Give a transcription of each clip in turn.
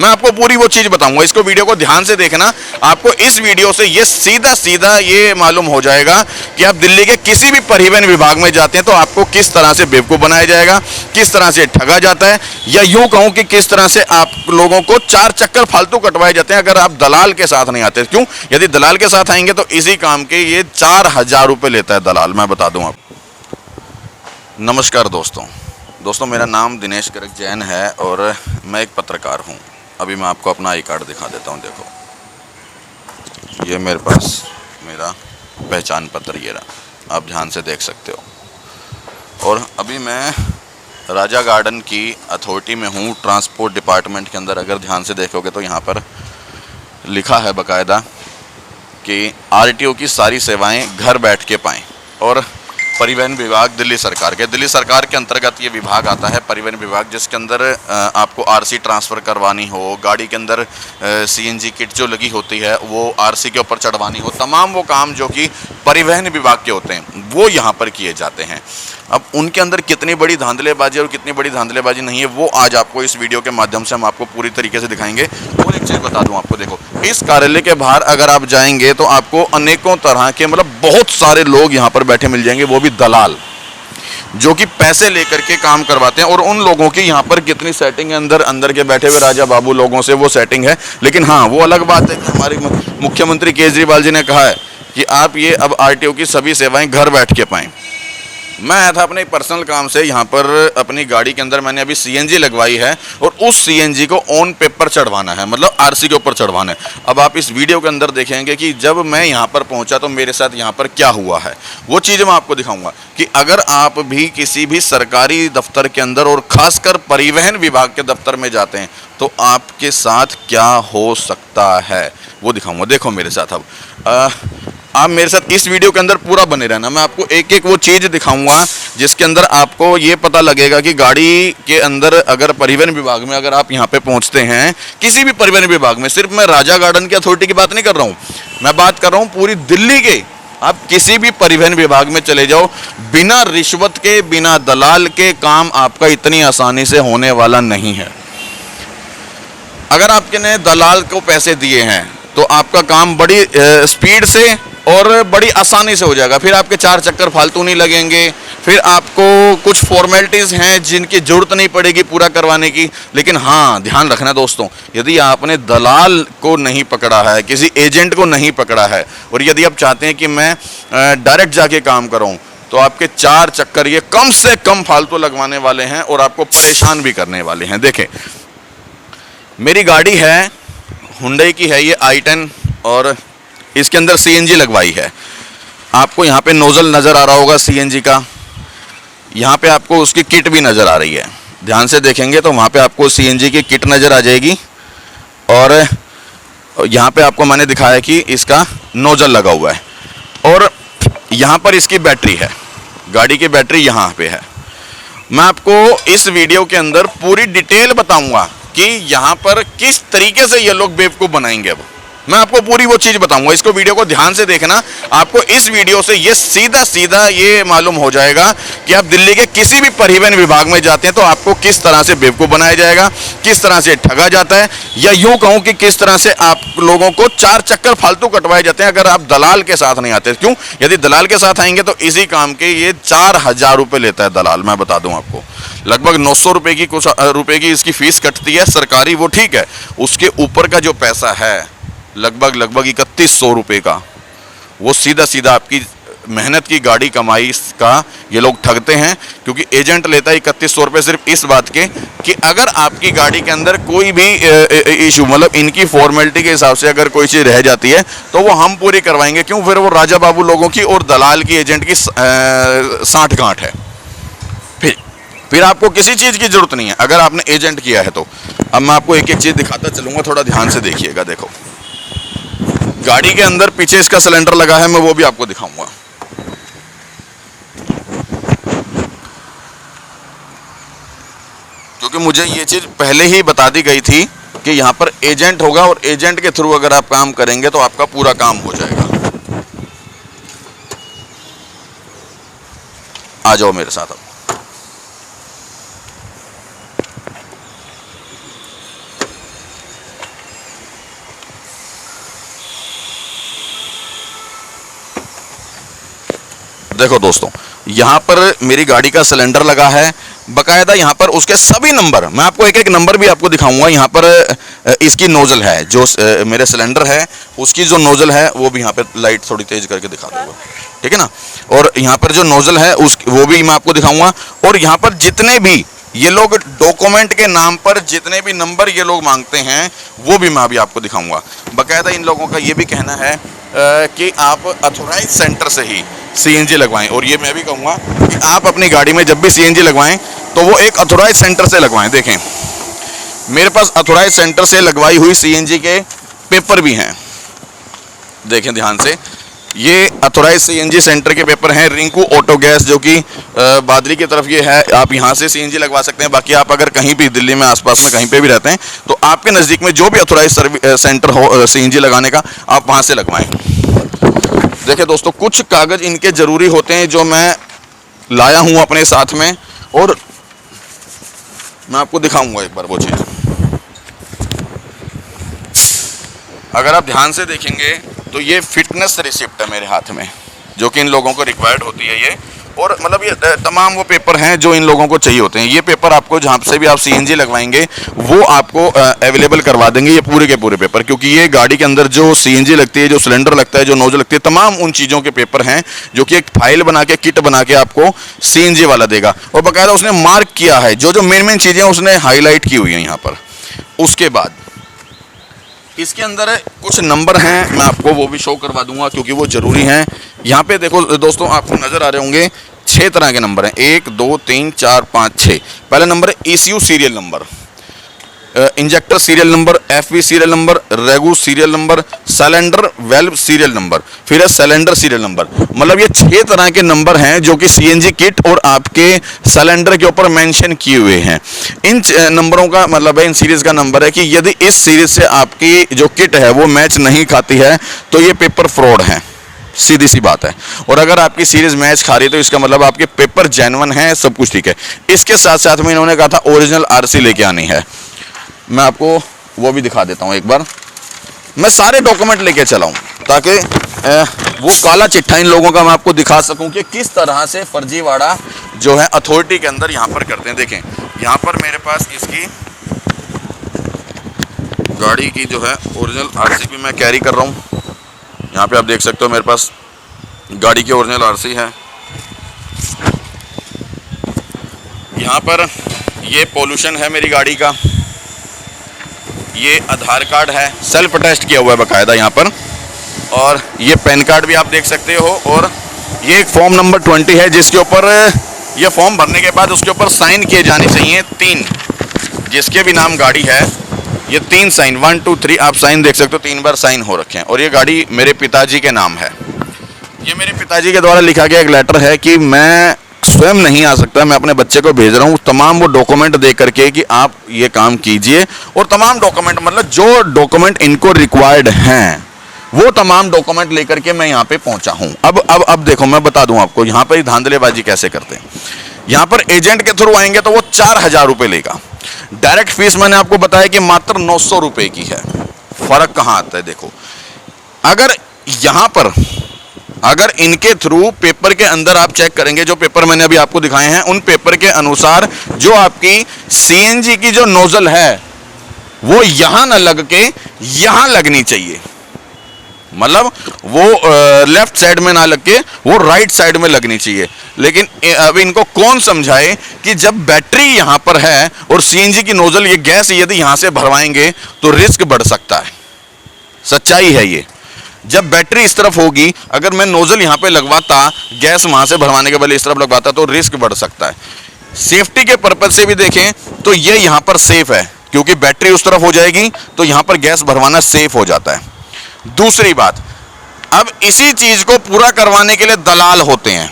मैं आपको पूरी वो चीज़ बताऊंगा। इसको वीडियो को ध्यान से देखना। आपको इस वीडियो से ये सीधा सीधा ये मालूम हो जाएगा कि आप दिल्ली के किसी भी परिवहन विभाग में जाते हैं तो आपको किस तरह से बेवकूफ़ बनाया जाएगा, किस तरह से ठगा जाता है, या यूं कहूं कि किस तरह से आप लोगों को 4 चक्कर फालतू कटवाए जाते हैं अगर आप दलाल के साथ नहीं आते। क्यों? यदि दलाल के साथ आएंगे तो इसी काम के ये 4000 रुपये लेता है दलाल, मैं बता दूं आपको। नमस्कार दोस्तों, मेरा नाम दिनेश गर्ग जैन है और मैं एक पत्रकार हूं। अभी मैं आपको अपना आई कार्ड दिखा देता हूं। देखो, ये मेरे पास मेरा पहचान पत्र ये रहा, आप ध्यान से देख सकते हो। और अभी मैं राजा गार्डन की अथॉरिटी में हूँ, ट्रांसपोर्ट डिपार्टमेंट के अंदर। अगर ध्यान से देखोगे तो यहाँ पर लिखा है बाकायदा कि आरटीओ की सारी सेवाएं घर बैठ के पाएँ। और परिवहन विभाग दिल्ली सरकार के अंतर्गत ये विभाग आता है, परिवहन विभाग, जिसके अंदर आपको आरसी ट्रांसफ़र करवानी हो, गाड़ी के अंदर सीएनजी किट जो लगी होती है वो आरसी के ऊपर चढ़वानी हो, तमाम वो काम जो कि परिवहन विभाग के होते हैं वो यहाँ पर किए जाते हैं। अब उनके अंदर कितनी बड़ी धांधलेबाजी और कितनी बड़ी धांधलेबाजी नहीं है वो आज आपको इस वीडियो के माध्यम से हम आपको पूरी तरीके से दिखाएंगे। और एक चीज़ बता दूं आपको, देखो, इस कार्यालय के बाहर अगर आप जाएंगे तो आपको अनेकों तरह के, मतलब बहुत सारे लोग यहाँ पर बैठे मिल जाएंगे, वो भी दलाल, जो कि पैसे लेकर के काम करवाते हैं। और उन लोगों की यहाँ पर कितनी सेटिंग है, अंदर के बैठे हुए राजा बाबू लोगों से वो सेटिंग है। लेकिन हाँ, वो अलग बात है कि हमारे मुख्यमंत्री केजरीवाल जी ने कहा है कि आप ये अब आरटीओ की सभी सेवाएं घर बैठ के पाएं। मैं आया था अपने पर्सनल काम से यहाँ पर, अपनी गाड़ी के अंदर मैंने अभी सीएनजी लगवाई है और उस सीएनजी को ऑन पेपर चढ़वाना है, मतलब आरसी के ऊपर चढ़वाना है। अब आप इस वीडियो के अंदर देखेंगे कि जब मैं यहाँ पर पहुँचा तो मेरे साथ यहाँ पर क्या हुआ है, वो चीज़ मैं आपको दिखाऊंगा कि अगर आप भी किसी भी सरकारी दफ्तर के अंदर और ख़ासकर परिवहन विभाग के दफ्तर में जाते हैं तो आपके साथ क्या हो सकता है वो दिखाऊंगा। देखो मेरे साथ, अब आप मेरे साथ इस वीडियो के अंदर पूरा बने रहना। मैं आपको एक एक वो चीज़ दिखाऊंगा जिसके अंदर आपको ये पता लगेगा कि गाड़ी के अंदर अगर परिवहन विभाग में अगर आप यहाँ पे पहुँचते हैं, किसी भी परिवहन विभाग में, सिर्फ मैं राजा गार्डन की अथॉरिटी की बात नहीं कर रहा हूँ, मैं बात कर रहा हूँ पूरी दिल्ली के, आप किसी भी परिवहन विभाग में चले जाओ, बिना रिश्वत के, बिना दलाल के काम आपका इतनी आसानी से होने वाला नहीं है। अगर आपने दलाल को पैसे दिए हैं तो आपका काम बड़ी स्पीड से और बड़ी आसानी से हो जाएगा। फिर आपके 4 चक्कर फालतू नहीं लगेंगे, फिर आपको कुछ फॉर्मेलिटीज़ हैं जिनकी ज़रूरत नहीं पड़ेगी पूरा करवाने की। लेकिन हाँ, ध्यान रखना दोस्तों, यदि आपने दलाल को नहीं पकड़ा है, किसी एजेंट को नहीं पकड़ा है, और यदि आप चाहते हैं कि मैं डायरेक्ट जाके काम करूँ, तो आपके 4 चक्कर ये कम से कम फालतू लगवाने वाले हैं और आपको परेशान भी करने वाले हैं। देखें, मेरी गाड़ी है, हुंडई की है ये i10, और इसके अंदर सीएनजी लगवाई है। आपको यहाँ पे नोज़ल नज़र आ रहा होगा सीएनजी का, यहाँ पे आपको उसकी किट भी नज़र आ रही है। ध्यान से देखेंगे तो वहाँ पे आपको सीएनजी की किट नज़र आ जाएगी, और यहाँ पे आपको मैंने दिखाया कि इसका नोज़ल लगा हुआ है, और यहाँ पर इसकी बैटरी है, गाड़ी की बैटरी यहाँ पे है। मैं आपको इस वीडियो के अंदर पूरी डिटेल बताऊँगा कि यहाँ पर किस तरीके से ये लोग बेवकूफ़ बनाएंगे। अब मैं आपको पूरी वो चीज़ बताऊंगा। इसको वीडियो को ध्यान से देखना। आपको इस वीडियो से ये सीधा सीधा ये मालूम हो जाएगा कि आप दिल्ली के किसी भी परिवहन विभाग में जाते हैं तो आपको किस तरह से बेवकूफ़ बनाया जाएगा, किस तरह से ठगा जाता है, या यूं कहूं कि किस तरह से आप लोगों को 4 चक्कर फालतू कटवाए जाते हैं अगर आप दलाल के साथ नहीं आते। क्यों? यदि दलाल के साथ आएंगे तो इसी काम के ये 4000 रुपये लेता है दलाल, मैं बता दूँ आपको। लगभग 900 रुपये की, कुछ रुपये की इसकी फ़ीस कटती है सरकारी, वो ठीक है। उसके ऊपर का जो पैसा है लगभग 3100 रुपये का, वो सीधा सीधा आपकी मेहनत की गाड़ी कमाई का ये लोग ठगते हैं। क्योंकि एजेंट लेता है 3100 रुपये सिर्फ इस बात के कि अगर आपकी गाड़ी के अंदर कोई भी इशू, मतलब इनकी फॉर्मेलिटी के हिसाब से अगर कोई चीज़ रह जाती है तो वो हम पूरी करवाएंगे। क्यों? फिर वो राजा बाबू लोगों की और दलाल की, एजेंट की साठगांठ है। फिर आपको किसी चीज़ की ज़रूरत नहीं है अगर आपने एजेंट किया है तो। अब मैं आपको एक एक चीज़ दिखाता चलूँगा, थोड़ा ध्यान से देखिएगा। देखो, गाड़ी के अंदर पीछे इसका सिलेंडर लगा है, मैं वो भी आपको दिखाऊंगा। क्योंकि मुझे ये चीज़ पहले ही बता दी गई थी कि यहाँ पर एजेंट होगा और एजेंट के थ्रू अगर आप काम करेंगे तो आपका पूरा काम हो जाएगा। आ जाओ मेरे साथ। अब देखो दोस्तों, यहाँ पर मेरी गाड़ी का सिलेंडर लगा है बकायदा। यहाँ पर उसके सभी नंबर, मैं आपको एक एक नंबर भी आपको दिखाऊंगा। यहाँ पर इसकी नोजल है, जो मेरे सिलेंडर है उसकी जो नोजल है वो भी यहाँ पे लाइट थोड़ी तेज करके दिखा दूंगा, ठीक है ना। और यहाँ पर जो नोजल है उस वो भी मैं आपको दिखाऊंगा। और यहाँ पर जितने भी ये लोग डॉक्यूमेंट के नाम पर जितने भी नंबर ये लोग मांगते हैं वो भी मैं अभी आपको दिखाऊंगा। बकायदा इन लोगों का ये भी कहना है कि आप अथोराइज सेंटर से ही सीएनजी लगवाएं। और ये मैं भी कहूँगा कि आप अपनी गाड़ी में जब भी सीएनजी लगवाएं तो वो एक अथोराइज सेंटर से लगवाएं। देखें, मेरे पास अथोराइज सेंटर से लगवाई हुई सीएनजी के पेपर भी हैं, देखें ध्यान से। ये अथोराइज सीएनजी सेंटर के पेपर हैं, रिंकू ऑटो गैस, जो कि बादरी की तरफ ये है। आप यहाँ से सीएनजी लगवा सकते हैं। बाकी आप अगर कहीं भी दिल्ली में आसपास में कहीं पे भी रहते हैं तो आपके नज़दीक में जो भी अथोराइज सेंटर हो सीएनजी लगाने का, आप वहाँ से लगवाएं। देखिए दोस्तों, कुछ कागज़ इनके ज़रूरी होते हैं जो मैं लाया हूँ अपने साथ में, और मैं आपको दिखाऊँगा एक बार वो चीज़। अगर आप ध्यान से देखेंगे तो ये फिटनेस रिसिप्ट है मेरे हाथ में, जो कि इन लोगों को रिक्वायर्ड होती है ये। और मतलब ये तमाम वो पेपर हैं जो इन लोगों को चाहिए होते हैं। ये पेपर आपको जहाँ से भी आप सीएनजी लगवाएंगे वो आपको अवेलेबल करवा देंगे, ये पूरे के पूरे पेपर। क्योंकि ये गाड़ी के अंदर जो सीएनजी लगती है, जो सिलेंडर लगता है, जो नोजल लगती है, तमाम उन चीज़ों के पेपर हैं जो कि एक फाइल बना के, किट बना के आपको सीएनजी वाला देगा। और बाकायदा उसने मार्क किया है, जो जो मेन चीज़ें उसने हाईलाइट की हुई हैं यहाँ पर। उसके बाद इसके अंदर कुछ नंबर हैं, मैं आपको वो भी शो करवा दूंगा क्योंकि वो ज़रूरी हैं। यहाँ पे देखो दोस्तों, आपको नज़र आ रहे होंगे 6 तरह के नंबर हैं, 1 2 3 4 5 6। पहला नंबर है ECU serial number, injector serial number, FV serial number, रेगू serial number, cylinder valve serial number, फिर है सिलेंडर सीरियल नंबर। मतलब ये 6 तरह के नंबर हैं जो कि सीएनजी किट और आपके सिलेंडर के ऊपर मेंशन किए हुए हैं। इन नंबरों का मतलब है, इन सीरीज़ का नंबर है कि यदि इस सीरीज़ से आपकी जो किट है वो मैच नहीं खाती है तो ये पेपर फ्रॉड है, सीधी सी बात है। और अगर आपकी सीरीज़ मैच खा रही है तो इसका मतलब आपके पेपर जेन्युइन है, सब कुछ ठीक है। इसके साथ साथ में इन्होंने कहा था ओरिजिनल RC लेके आनी है। मैं आपको वो भी दिखा देता हूँ एक बार। मैं सारे डॉक्यूमेंट लेके चला हूँ ताकि वो काला चिट्ठा इन लोगों का मैं आपको दिखा सकूँ कि किस तरह से फर्जीवाड़ा जो है अथॉरिटी के अंदर यहाँ पर करते हैं। देखें, यहाँ पर मेरे पास इसकी गाड़ी की जो है ओरिजिनल RC भी मैं कैरी कर रहा हूँ। यहाँ पे आप देख सकते हो मेरे पास गाड़ी की ओरिजिनल RC है। यहाँ पर ये पोल्यूशन है मेरी गाड़ी का, ये आधार कार्ड है, सेल्फ टेस्ट किया हुआ है बाकायदा यहाँ पर, और ये पैन कार्ड भी आप देख सकते हो। और ये एक फॉर्म नंबर 20 है जिसके ऊपर ये फॉर्म भरने के बाद उसके ऊपर साइन किए जाने चाहिए 3, जिसके भी नाम गाड़ी है ये 3 साइन, 1 2 3 आप साइन देख सकते हो, 3 बार साइन हो रखे हैं। और ये गाड़ी मेरे पिताजी के नाम है। ये मेरे पिताजी के द्वारा लिखा गया एक लेटर है कि मैं स्वयं नहीं आ सकता, मैं अपने बच्चे को भेज रहा हूँ तमाम वो डॉक्यूमेंट दे करके कि आप ये काम कीजिए। और तमाम डॉक्यूमेंट मतलब जो डॉक्यूमेंट इनको रिक्वायर्ड हैं वो तमाम डॉक्यूमेंट लेकर के मैं यहाँ पे पहुँचा हूँ। अब देखो, मैं बता दूँ आपको यहाँ पर धांधलेबाजी कैसे करते हैं। यहाँ पर एजेंट के थ्रू आएंगे तो वो 4000 रुपये लेगा। डायरेक्ट फीस मैंने आपको बताया कि मात्र 900 रुपये की है। फ़र्क कहाँ आता है देखो, अगर यहाँ पर अगर इनके थ्रू पेपर के अंदर आप चेक करेंगे, जो पेपर मैंने अभी आपको दिखाए हैं उन पेपर के अनुसार जो आपकी सीएनजी की जो नोजल है वो यहाँ ना लग के यहाँ लगनी चाहिए। मतलब वो लेफ्ट साइड में ना लग के वो राइट साइड में लगनी चाहिए। लेकिन अब इनको कौन समझाए कि जब बैटरी यहाँ पर है और सीएनजी की नोजल, ये गैस यदि यहाँ से भरवाएंगे तो रिस्क बढ़ सकता है। सच्चाई है ये। जब बैटरी इस तरफ होगी, अगर मैं नोजल यहाँ पे लगवाता, गैस वहाँ से भरवाने के बदले इस तरफ लगवाता तो रिस्क बढ़ सकता है। सेफ्टी के पर्पज से भी देखें तो ये यहाँ पर सेफ है क्योंकि बैटरी उस तरफ हो जाएगी तो यहाँ पर गैस भरवाना सेफ हो जाता है। दूसरी बात, अब इसी चीज को पूरा करवाने के लिए दलाल होते हैं।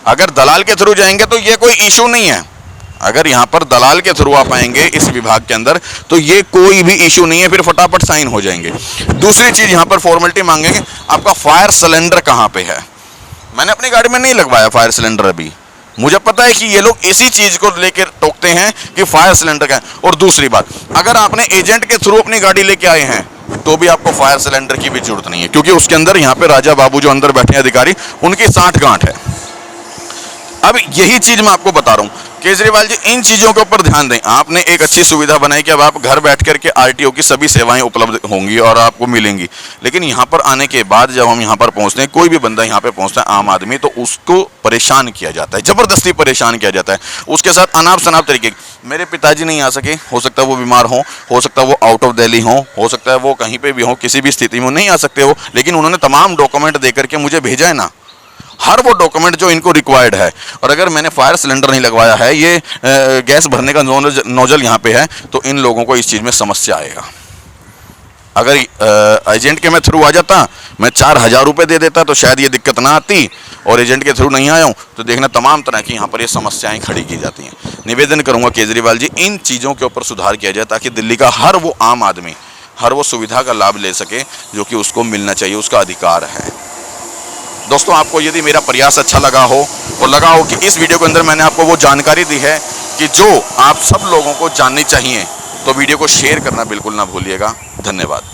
अगर दलाल के थ्रू जाएंगे तो ये कोई इशू नहीं है। अगर यहाँ पर दलाल के थ्रू आप आएंगे इस विभाग के अंदर तो ये कोई भी इशू नहीं है, फिर फटाफट साइन हो जाएंगे। दूसरी चीज यहाँ पर फॉर्मेलिटी मांगेंगे, आपका फायर सिलेंडर कहाँ पे है। मैंने अपनी गाड़ी में नहीं लगवाया फायर सिलेंडर अभी, मुझे पता है कि ये लोग इसी चीज को लेकर टोकते हैं कि फायर सिलेंडर का है। और दूसरी बात, अगर आपने एजेंट के थ्रू अपनी गाड़ी लेके आए हैं तो भी आपको फायर सिलेंडर की भी जरूरत नहीं है क्योंकि उसके अंदर यहाँ पे राजा बाबू जो अंदर बैठे हैं अधिकारी, उनकी 60 गांठ है। अब यही चीज मैं आपको बता रहा हूँ, केजरीवाल जी इन चीजों के ऊपर ध्यान दें। आपने एक अच्छी सुविधा बनाई कि अब आप घर बैठ करके आरटीओ की सभी सेवाएं उपलब्ध होंगी और आपको मिलेंगी, लेकिन यहाँ पर आने के बाद जब हम यहाँ पर पहुँचते हैं, कोई भी बंदा यहाँ पे पहुँचता है आम आदमी, तो उसको परेशान किया जाता है, जबरदस्ती परेशान किया जाता है, उसके साथ अनाप शनाप तरीके। मेरे पिताजी नहीं आ सके, हो सकता है वो बीमार हो सकता है वो आउट ऑफ दिल्ली हो सकता है वो कहीं पे भी हो, किसी भी स्थिति में नहीं आ सकते हो, लेकिन उन्होंने तमाम डॉक्यूमेंट दे करके मुझे भेजा है ना, हर वो डॉक्यूमेंट जो इनको रिक्वायर्ड है। और अगर मैंने फायर सिलेंडर नहीं लगवाया है, ये गैस भरने का नोजल यहाँ पे है, तो इन लोगों को इस चीज़ में समस्या आएगा। अगर एजेंट के मैं थ्रू आ जाता, मैं 4,000 रुपये दे देता, तो शायद ये दिक्कत ना आती, और एजेंट के थ्रू नहीं आया हूँ तो देखना तमाम तरह की यहाँ पर ये समस्याएं खड़ी की जाती हैं। निवेदन करूँगा केजरीवाल जी, इन चीज़ों के ऊपर सुधार किया जाए ताकि दिल्ली का हर वो आम आदमी हर वो सुविधा का लाभ ले सके जो कि उसको मिलना चाहिए, उसका अधिकार है। दोस्तों, आपको यदि मेरा प्रयास अच्छा लगा हो और लगा हो कि इस वीडियो के अंदर मैंने आपको वो जानकारी दी है कि जो आप सब लोगों को जाननी चाहिए, तो वीडियो को शेयर करना बिल्कुल ना भूलिएगा। धन्यवाद।